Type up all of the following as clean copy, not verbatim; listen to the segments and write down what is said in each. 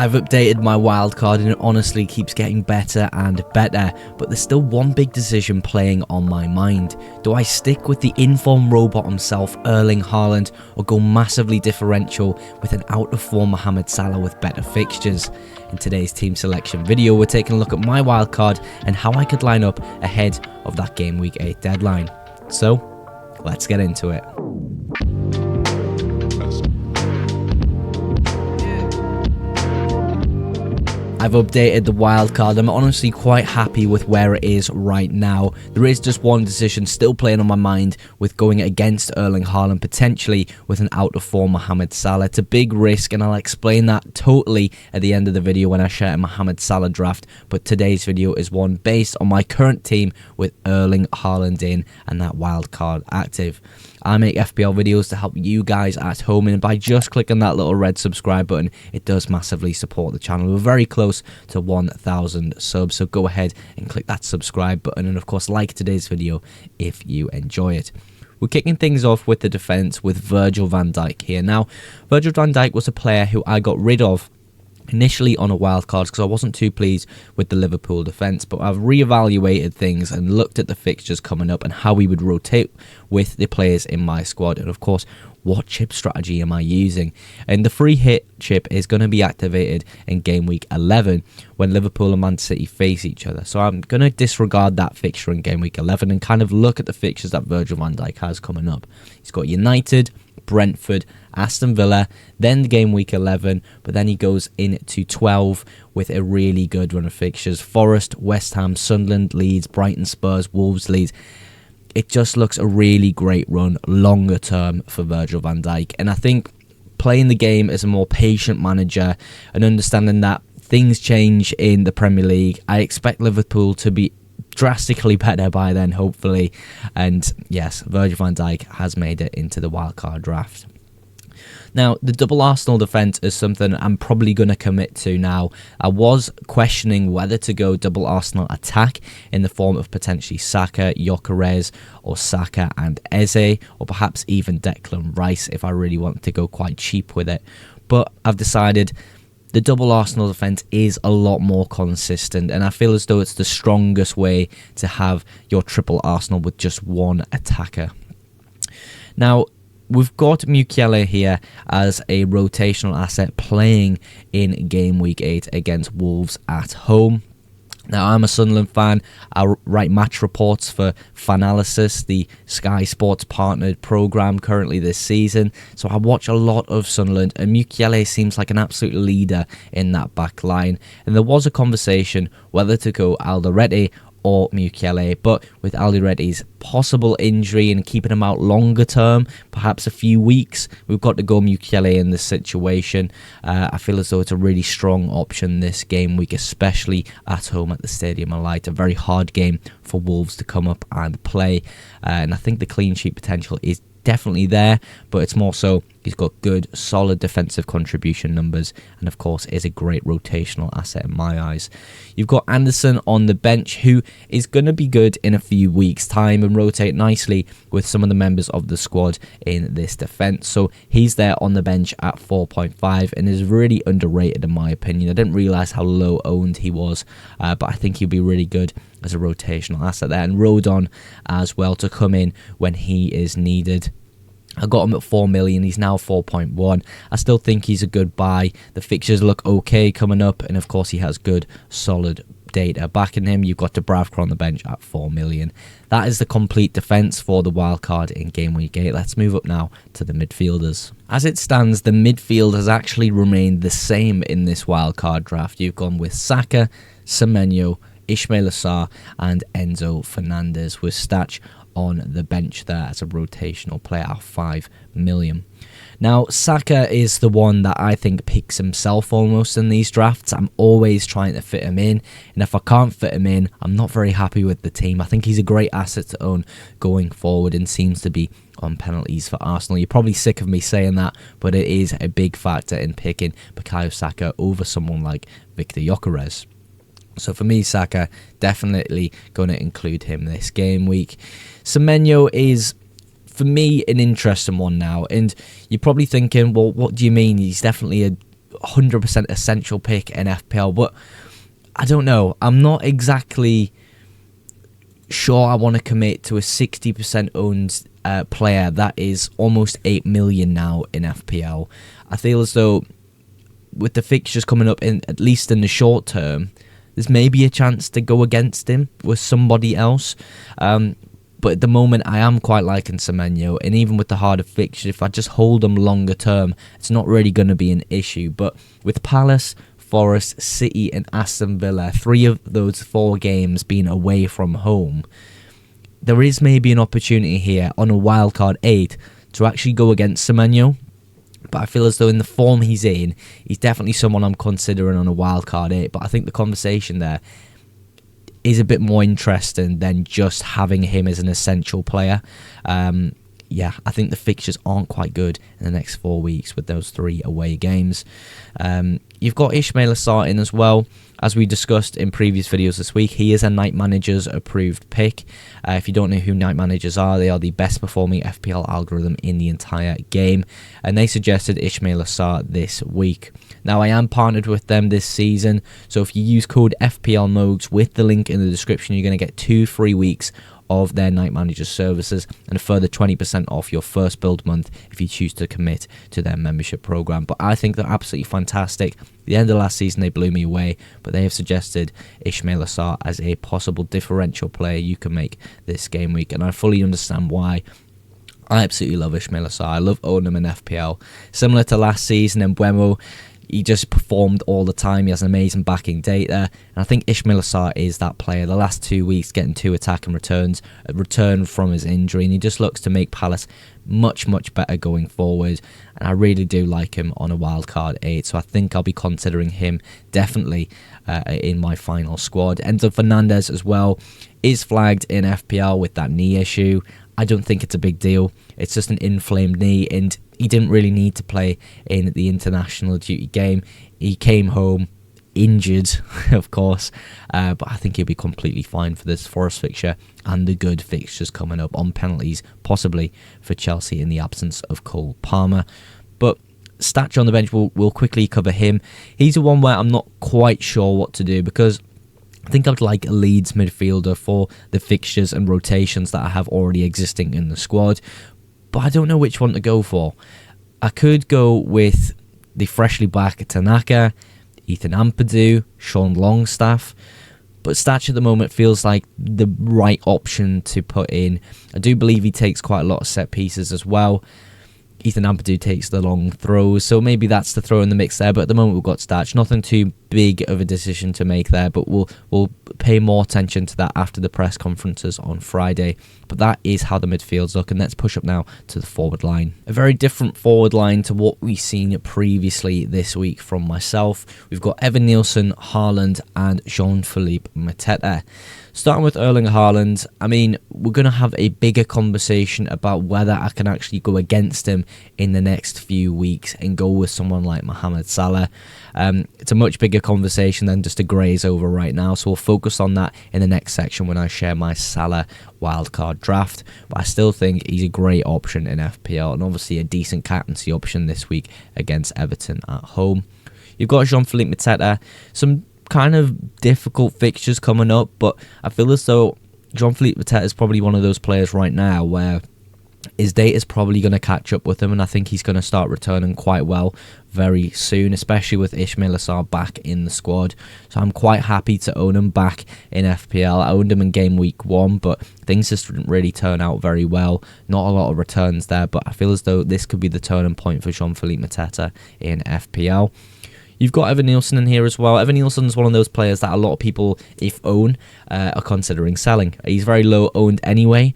I've updated my wildcard and it honestly keeps getting better and better, but there's still one big decision playing on my mind. Do I stick with the informed robot himself, Erling Haaland, or go massively differential with an out-of-form Mohamed Salah with better fixtures? In today's team selection video, we're taking a look at my wildcard and how I could line up ahead of that game week 8 deadline. So, let's get into it. I've updated the wildcard. I'm honestly quite happy with where it is right now. There is just one decision still playing on my mind with going against Erling Haaland, potentially with an out-of-form Mohamed Salah. It's a big risk, and I'll explain that totally at the end of the video when I share a Mohamed Salah draft. But today's video is one based on my current team with Erling Haaland in and that wildcard active. I make FPL videos to help you guys at home, and by just clicking that little red subscribe button, it does massively support the channel. We're very close to 1,000 subs, so go ahead and click that subscribe button, and of course like today's video if you enjoy it. We're kicking things off with the defence with Virgil van Dijk here. Now, Virgil van Dijk was a player who I got rid of initially on a wildcard because I wasn't too pleased with the Liverpool defence, but I've reevaluated things and looked at the fixtures coming up and how we would rotate with the players in my squad, and of course what chip strategy am I using. And the free hit chip is going to be activated in game week 11 when Liverpool and Man City face each other, so I'm going to disregard that fixture in game week 11 and kind of look at the fixtures that Virgil van Dijk has coming up. He's got United, Brentford, Aston Villa, then game week 11, but then he goes into 12 with a really good run of fixtures: Forest, West Ham, Sunderland, Leeds, Brighton, Spurs, Wolves, Leeds. It just looks a really great run longer term for Virgil van Dijk, and I think playing the game as a more patient manager and understanding that things change in the Premier League, I expect Liverpool to be drastically better by then, hopefully. And yes, Virgil van Dijk has made it into the wildcard draft. Now, the double Arsenal defence is something I'm probably going to commit to now. I was questioning whether to go double Arsenal attack in the form of potentially Saka, Gyökeres, or Saka and Eze, or perhaps even Declan Rice if I really wanted to go quite cheap with it. But I've decided the double Arsenal defence is a lot more consistent, and I feel as though it's the strongest way to have your triple Arsenal with just one attacker. Now, we've got Mukiele here as a rotational asset playing in game week 8 against Wolves at home. Now, I'm a Sunderland fan. I write match reports for Fanalysis, the Sky Sports partnered programme currently this season. So I watch a lot of Sunderland, and Mukiele seems like an absolute leader in that back line. And there was a conversation whether to go Alderete or Mukiele, but with Alderete's possible injury and keeping him out longer term, perhaps a few weeks, we've got to go Mukiele in this situation. I feel as though it's a really strong option this game week, especially at home at the Stadium of Light. A very hard game for Wolves to come up and play, and I think the clean sheet potential is definitely there, but it's more so he's got good solid defensive contribution numbers, and of course is a great rotational asset in my eyes. You've got Anderson on the bench, who is going to be good in a few weeks time and rotate nicely with some of the members of the squad in this defense, so he's there on the bench at 4.5 and is really underrated in my opinion. I didn't realize how low owned he was, but I think he'll be really good as a rotational asset there, and Rodon as well to come in when he is needed. I got him at 4 million, he's now 4.1. I still think he's a good buy. The fixtures look okay coming up, and of course he has good solid data backing him. You've got Dubravka on the bench at 4 million. That is the complete defence for the wildcard in game week 8. Let's move up now to the midfielders. As it stands, the midfield has actually remained the same in this wildcard draft. You've gone with Saka, Semenyo, Ismail Assar and Enzo Fernandez, with Stach on the bench there as a rotational player at 5 million. Now, Saka is the one that I think picks himself almost in these drafts. I'm always trying to fit him in, and if I can't fit him in, I'm not very happy with the team. I think he's a great asset to own going forward and seems to be on penalties for Arsenal. You're probably sick of me saying that, but it is a big factor in picking Bukayo Saka over someone like Victor Gyökeres. So for me, Saka, definitely going to include him this game week. Semenyo is, for me, an interesting one now. And you're probably thinking, well, what do you mean? He's definitely a 100% essential pick in FPL, but I don't know. I'm not exactly sure I want to commit to a 60% owned player that is almost 8 million now in FPL. I feel as though with the fixtures coming up, at least in the short term, there's maybe a chance to go against him with somebody else. But at the moment, I am quite liking Semenyo, and even with the harder fixtures, if I just hold them longer term, it's not really going to be an issue. But with Palace, Forest, City and Aston Villa, 3 of those 4 games being away from home, there is maybe an opportunity here on a wildcard 8 to actually go against Semenyo. But I feel as though in the form he's in, he's definitely someone I'm considering on a wildcard 8. But I think the conversation there is a bit more interesting than just having him as an essential player. Yeah, I think the fixtures aren't quite good in the next 4 weeks with those 3 away games. You've got Ismaila Sarr in as well. As we discussed in previous videos this week, he is a Night Manager's approved pick. If you don't know who Night Managers are, they are the best performing FPL algorithm in the entire game. And they suggested Ismaila Sarr this week. Now, I am partnered with them this season, so if you use code FPLMOGS with the link in the description, you're going to get 2 free weeks of their Night Manager services and a further 20% off your first build month if you choose to commit to their membership program. But I think they're absolutely fantastic. At the end of last season, they blew me away, but they have suggested Ismaila Sarr as a possible differential player you can make this game week, and I fully understand why. I absolutely love Ismaila Sarr. I love owning him in FPL. Similar to last season in Buemo, he just performed all the time. He has an amazing backing data. And I think Ismaila Sarr is that player. The last 2 weeks getting 2 attacking returns, a return from his injury. And he just looks to make Palace much, much better going forward. And I really do like him on a wildcard 8. So I think I'll be considering him definitely in my final squad. Enzo Fernandez as well is flagged in FPL with that knee issue. I don't think it's a big deal. It's just an inflamed knee, and he didn't really need to play in the international duty game. He came home injured, of course, but I think he'll be completely fine for this Forest fixture and the good fixtures coming up on penalties, possibly for Chelsea in the absence of Cole Palmer. But Stature on the bench, we'll quickly cover him. He's the one where I'm not quite sure what to do, because I think I'd like a Leeds midfielder for the fixtures and rotations that I have already existing in the squad, but I don't know which one to go for. I could go with the freshly back Tanaka, Ethan Ampadu, Sean Longstaff, but Stature at the moment feels like the right option to put in. I do believe he takes quite a lot of set pieces as well. Ethan Ampadu takes the long throws, so maybe that's to throw in the mix there. But at the moment we've got Stature. Nothing too big of a decision to make there, but we'll pay more attention to that after the press conferences on Friday. But that is how the midfields look, and let's push up now to the forward line. A very different forward line to what we've seen previously this week from myself. We've got Evan Nielsen, Haaland and Jean-Philippe Mateta. Starting with Erling Haaland, I mean, we're going to have a bigger conversation about whether I can actually go against him in the next few weeks and go with someone like Mohamed Salah. It's a much bigger conversation than just to graze over right now, so we'll focus on that in the next section when I share my Salah wildcard draft. But I still think he's a great option in FPL, and obviously a decent captaincy option this week against Everton at home. You've got Jean-Philippe Mateta, some kind of difficult fixtures coming up, but I feel as though Jean-Philippe Mateta is probably one of those players right now where his data is probably going to catch up with him, and I think he's going to start returning quite well very soon, especially with Ismaila Sarr back in the squad. So I'm quite happy to own him back in FPL. I owned him in game week 1, but things just didn't really turn out very well. Not a lot of returns there, but I feel as though this could be the turning point for Jean-Philippe Mateta in FPL. You've got Evan Nielsen in here as well. Evan Nielsen is one of those players that a lot of people, if own, are considering selling. He's very low owned anyway,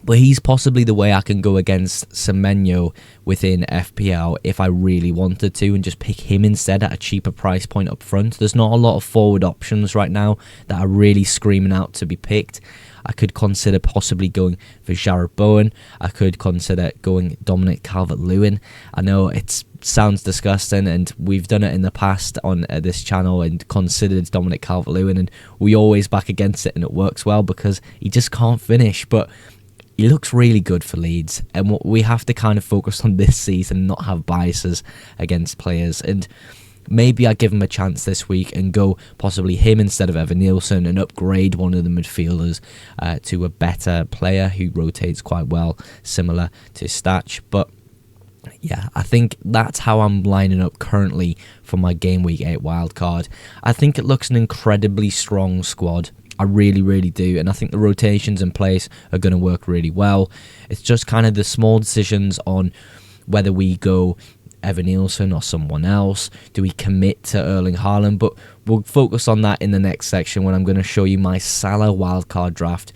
but he's possibly the way I can go against Semenyo within FPL if I really wanted to, and just pick him instead at a cheaper price point up front. There's not a lot of forward options right now that are really screaming out to be picked. I could consider possibly going for Jared Bowen. I could consider going Dominic Calvert-Lewin. I know it sounds disgusting, and we've done it in the past on this channel and considered Dominic Calvert-Lewin, and we always back against it, and it works well because he just can't finish. But he looks really good for Leeds, and what we have to kind of focus on this season, not have biases against players. And maybe I give him a chance this week and go possibly him instead of Evan Nielsen and upgrade one of the midfielders to a better player who rotates quite well, similar to Statch. But yeah, I think that's how I'm lining up currently for my Game Week 8 wildcard. I think it looks an incredibly strong squad. I really, really do. And I think the rotations in place are going to work really well. It's just kind of the small decisions on whether we go Evan Nielsen or someone else. Do we commit to Erling Haaland? But we'll focus on that in the next section when I'm going to show you my Salah wildcard draft,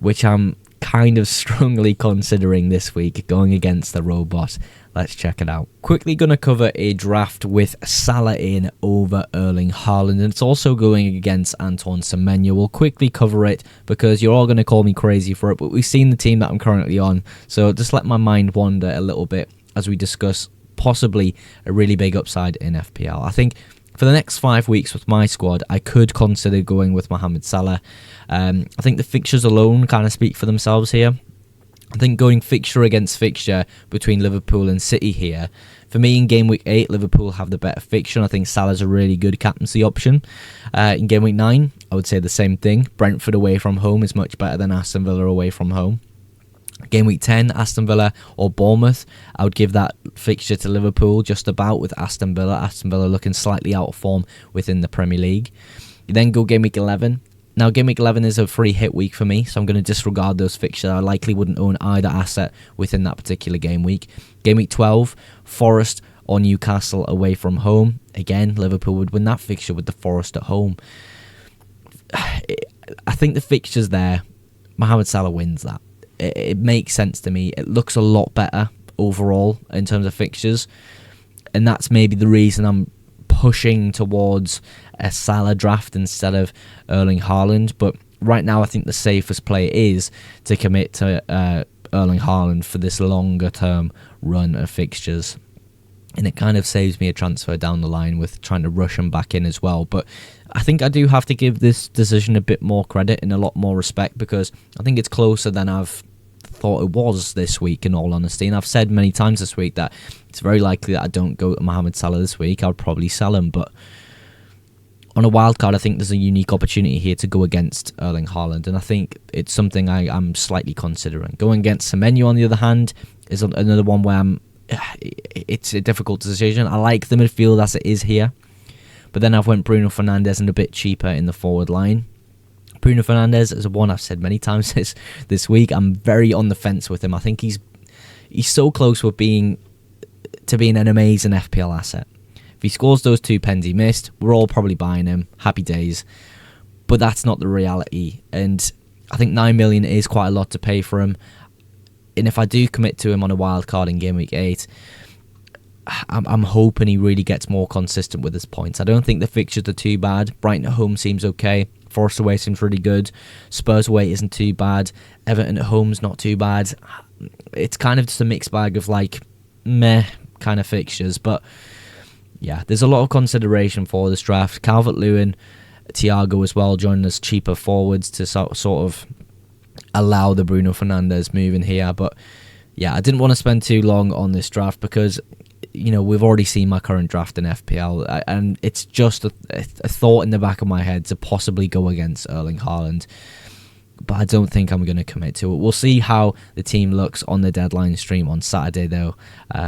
which I'm kind of strongly considering this week, going against the robot. Let's check it out. Quickly going to cover a draft with Salah in over Erling Haaland, and it's also going against Antoine Semenyo. We'll quickly cover it because you're all going to call me crazy for it, but we've seen the team that I'm currently on, so just let my mind wander a little bit as we discuss possibly a really big upside in FPL. I think for the next 5 weeks with my squad, I could consider going with Mohamed Salah. I think the fixtures alone kind of speak for themselves here. I think going fixture against fixture between Liverpool and City here, for me in Game Week 8, Liverpool have the better fixture, and I think Salah's a really good captaincy option. In Game Week 9, I would say the same thing. Brentford away from home is much better than Aston Villa away from home. Game Week 10, Aston Villa or Bournemouth, I would give that fixture to Liverpool just about, with Aston Villa. Aston Villa looking slightly out of form within the Premier League. You then go Game Week 11. Now, Game Week 11 is a free hit week for me, so I'm going to disregard those fixtures. I likely wouldn't own either asset within that particular game week. Game Week 12, Forest or Newcastle away from home. Again, Liverpool would win that fixture with the Forest at home. I think the fixtures there, Mohamed Salah wins that. It makes sense to me. It looks a lot better overall in terms of fixtures, and that's maybe the reason I'm pushing towards a Salah draft instead of Erling Haaland. But right now I think the safest play is to commit to Erling Haaland for this longer term run of fixtures, and it kind of saves me a transfer down the line with trying to rush him back in as well. But I think I do have to give this decision a bit more credit and a lot more respect, because I think it's closer than I've thought it was this week, in all honesty. And I've said many times this week that it's very likely that I don't go to Mohamed Salah this week. I'll probably sell him, but on a wild card, I think there's a unique opportunity here to go against Erling Haaland, and I think it's something I'm slightly considering. Going against Semenyo, on the other hand, is another one where it's a difficult decision. I like the midfield as it is here, but then I've went Bruno Fernandes and a bit cheaper in the forward line. Bruno Fernandes is one I've said many times this week. I'm very on the fence with him. I think he's so close with being an amazing FPL asset. If he scores those 2 pens he missed, we're all probably buying him. Happy days. But that's not the reality. And I think 9 million is quite a lot to pay for him. And if I do commit to him on a wild card in Game Week 8, I'm hoping he really gets more consistent with his points. I don't think the fixtures are too bad. Brighton at home seems okay. Forest away seems really good. Spurs away isn't too bad. Everton at home's not too bad. It's kind of just a mixed bag of like meh kind of fixtures. But yeah, there's a lot of consideration for this draft. Calvert-Lewin, Thiago as well, joining us cheaper forwards to sort of allow the Bruno Fernandes move in here. But yeah, I didn't want to spend too long on this draft because, you know, we've already seen my current draft in FPL, and it's just a thought in the back of my head to possibly go against Erling Haaland, but I don't think I'm going to commit to it. We'll see how the team looks on the deadline stream on Saturday though,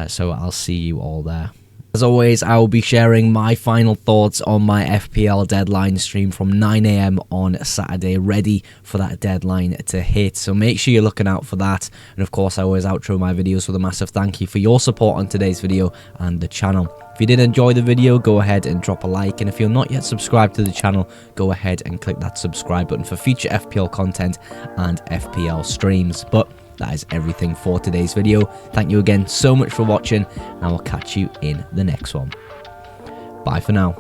so I'll see you all there. As always, I will be sharing my final thoughts on my FPL deadline stream from 9 AM on Saturday, ready for that deadline to hit. So make sure you're looking out for that. And of course, I always outro my videos with a massive thank you for your support on today's video and the channel. If you did enjoy the video, go ahead and drop a like. And if you're not yet subscribed to the channel, go ahead and click that subscribe button for future FPL content and FPL streams. But that is everything for today's video. Thank you again so much for watching, and I will catch you in the next one. Bye for now.